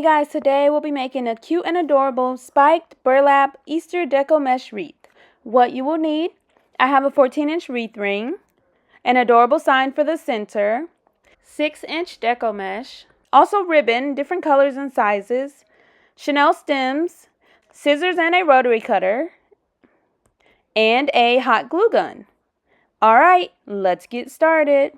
guys, today we'll be making a cute and adorable spiked burlap Easter deco mesh wreath. What you will need: I have a 14-inch wreath ring, an adorable sign for the center, 6-inch deco mesh, also ribbon, different colors and sizes, Chanel stems, scissors and a rotary cutter, and a hot glue gun. Alright, let's get started.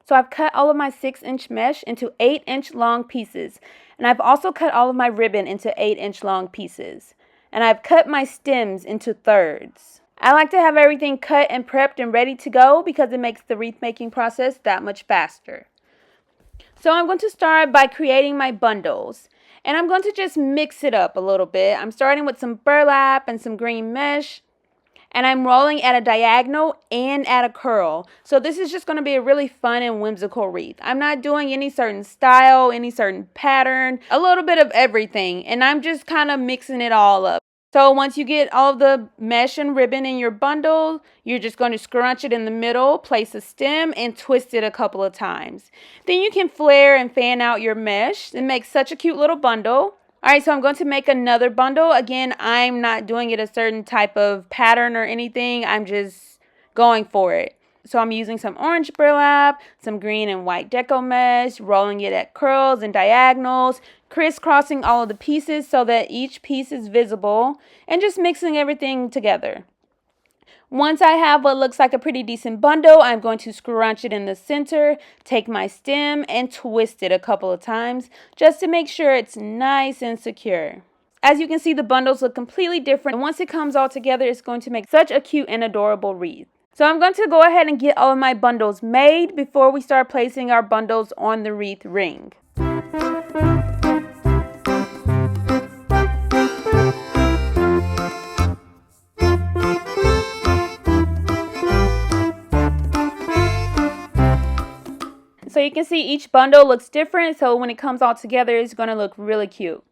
So I've cut all of my 6-inch mesh into 8-inch long pieces. And I've also cut all of my ribbon into 8-inch long pieces. And I've cut my stems into thirds. I like to have everything cut and prepped and ready to go because it makes the wreath making process that much faster. So I'm going to start by creating my bundles. And I'm going to just mix it up a little bit. I'm starting with some burlap and some green mesh. And I'm rolling at a diagonal and at a curl. So this is just going to be a really fun and whimsical wreath. I'm not doing any certain style, any certain pattern, a little bit of everything. And I'm just kind of mixing it all up. So once you get all of the mesh and ribbon in your bundle, you're just going to scrunch it in the middle, place a stem, and twist it a couple of times. Then you can flare and fan out your mesh and make such a cute little bundle. Alright, so I'm going to make another bundle. Again, I'm not doing it a certain type of pattern or anything. I'm just going for it. So I'm using some orange burlap, some green and white deco mesh, rolling it at curls and diagonals, crisscrossing all of the pieces so that each piece is visible, and just mixing everything together. Once I have what looks like a pretty decent bundle, I'm going to scrunch it in the center, take my stem, and twist it a couple of times just to make sure it's nice and secure. As you can see, the bundles look completely different, and once it comes all together, it's going to make such a cute and adorable wreath. So I'm going to go ahead and get all of my bundles made before we start placing our bundles on the wreath ring. So you can see each bundle looks different, so when it comes all together, it's going to look really cute.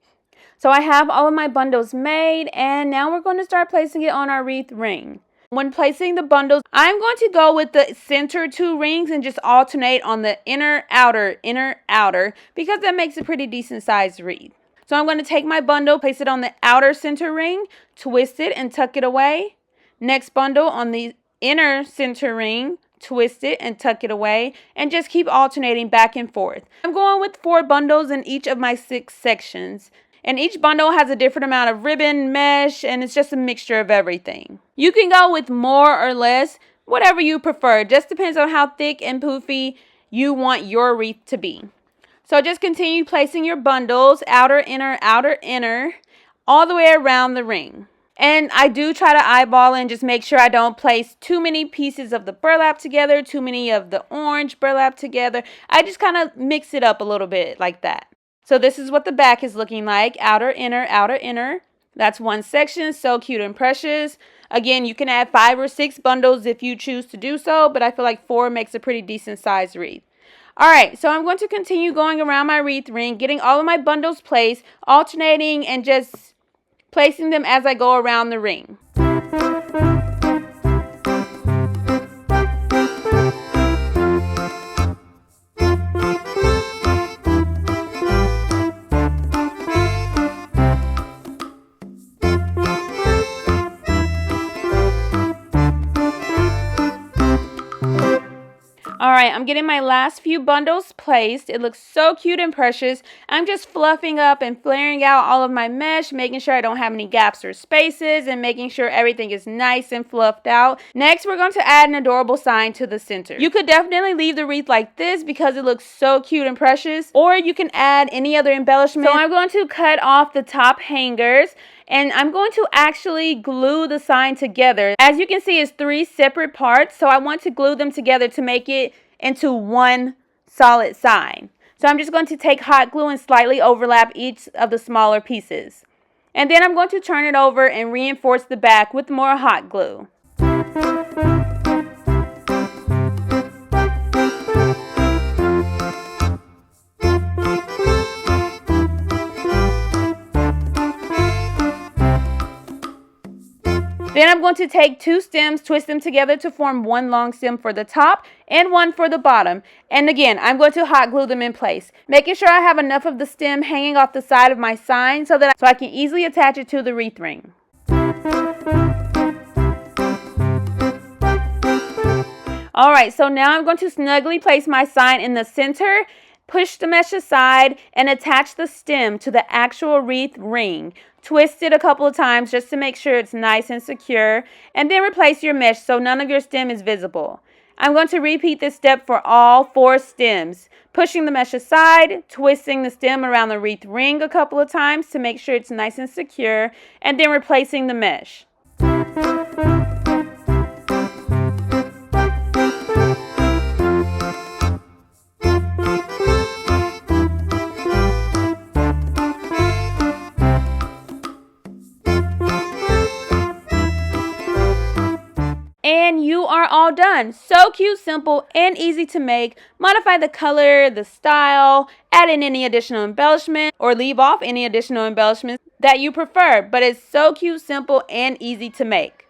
So I have all of my bundles made, and now we're going to start placing it on our wreath ring. When placing the bundles, I'm going to go with the center 2 rings and just alternate on the inner, outer, because that makes a pretty decent sized wreath. So I'm going to take my bundle, place it on the outer center ring, twist it and tuck it away. Next bundle on the inner center ring, twist it and tuck it away, and just keep alternating back and forth. I'm going with 4 bundles in each of my 6 sections, and each bundle has a different amount of ribbon, mesh, and it's just a mixture of everything. You can go with more or less, whatever you prefer. It just depends on how thick and poofy you want your wreath to be. So just continue placing your bundles, outer, inner, all the way around the ring. And I do try to eyeball and just make sure I don't place too many pieces of the burlap together, too many of the orange burlap together. I just kind of mix it up a little bit like that. So this is what the back is looking like. Outer, inner. That's one section. So cute and precious. Again, you can add 5 or 6 bundles if you choose to do so, but I feel like 4 makes a pretty decent sized wreath. Alright, so I'm going to continue going around my wreath ring, getting all of my bundles placed, alternating and just placing them as I go around the ring. Alright, I'm getting my last few bundles placed. It looks so cute and precious. I'm just fluffing up and flaring out all of my mesh, making sure I don't have any gaps or spaces, and making sure everything is nice and fluffed out. Next, we're going to add an adorable sign to the center. You could definitely leave the wreath like this because it looks so cute and precious, or you can add any other embellishment. So I'm going to cut off the top hangers, and I'm going to actually glue the sign together. As you can see, it's 3 separate parts, so I want to glue them together to make it into one solid sign. So I'm just going to take hot glue and slightly overlap each of the smaller pieces. And then I'm going to turn it over and reinforce the back with more hot glue. Then I'm going to take 2 stems, twist them together to form one long stem for the top and one for the bottom. And again, I'm going to hot glue them in place, making sure I have enough of the stem hanging off the side of my sign so I can easily attach it to the wreath ring. Alright, so now I'm going to snugly place my sign in the center, push the mesh aside, and attach the stem to the actual wreath ring. Twist it a couple of times just to make sure it's nice and secure, and then replace your mesh so none of your stem is visible. I'm going to repeat this step for all 4 stems, pushing the mesh aside, twisting the stem around the wreath ring a couple of times to make sure it's nice and secure, and then replacing the mesh. And you are all done. So cute, simple, and easy to make. Modify the color, the style, add in any additional embellishment, or leave off any additional embellishments that you prefer. But it's so cute, simple, and easy to make.